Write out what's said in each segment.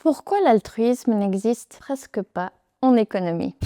Pourquoi l'altruisme n'existe presque pas en économie?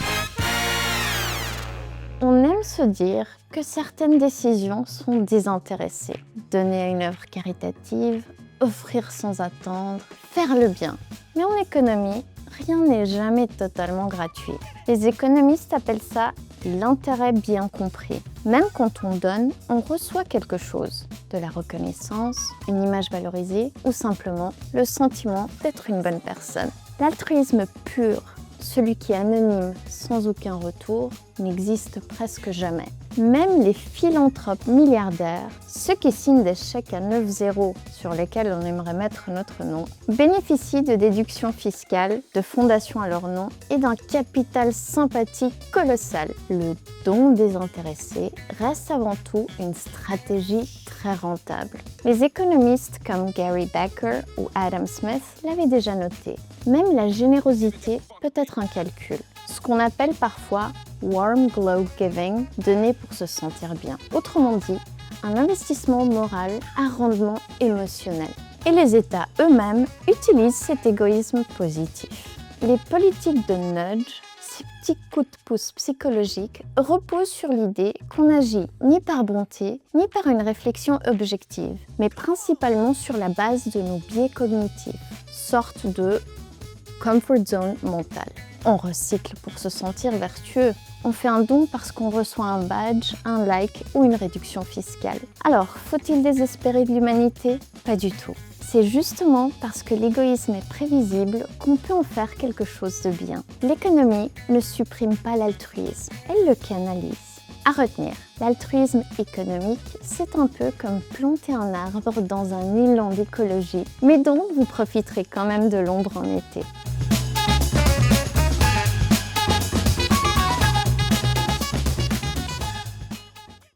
On aime se dire que certaines décisions sont désintéressées. Donner à une œuvre caritative, offrir sans attendre, faire le bien. Mais en économie, rien n'est jamais totalement gratuit. Les économistes appellent ça l'intérêt bien compris. Même quand on donne, on reçoit quelque chose. De la reconnaissance, une image valorisée ou simplement le sentiment d'être une bonne personne. L'altruisme pur, celui qui est anonyme sans aucun retour, n'existe presque jamais. Même les philanthropes milliardaires, ceux qui signent des chèques à 9 zéros sur lesquels on aimerait mettre notre nom, bénéficient de déductions fiscales, de fondations à leur nom et d'un capital sympathique colossal. Le don désintéressé reste avant tout une stratégie très rentable. Les économistes comme Gary Becker ou Adam Smith l'avaient déjà noté. Même la générosité peut être un calcul, ce qu'on appelle parfois warm glow giving, donner pour se sentir bien. Autrement dit, un investissement moral à rendement émotionnel. Et les États eux-mêmes utilisent cet égoïsme positif. Les politiques de nudge, ces petits coups de pouce psychologiques, reposent sur l'idée qu'on n'agit ni par bonté, ni par une réflexion objective, mais principalement sur la base de nos biais cognitifs, sorte de comfort zone mentale. On recycle pour se sentir vertueux. On fait un don parce qu'on reçoit un badge, un like ou une réduction fiscale. Alors, faut-il désespérer de l'humanité? Pas du tout. C'est justement parce que l'égoïsme est prévisible qu'on peut en faire quelque chose de bien. L'économie ne supprime pas l'altruisme, elle le canalise. À retenir, l'altruisme économique, c'est un peu comme planter un arbre dans un élan d'écologie, mais dont vous profiterez quand même de l'ombre en été.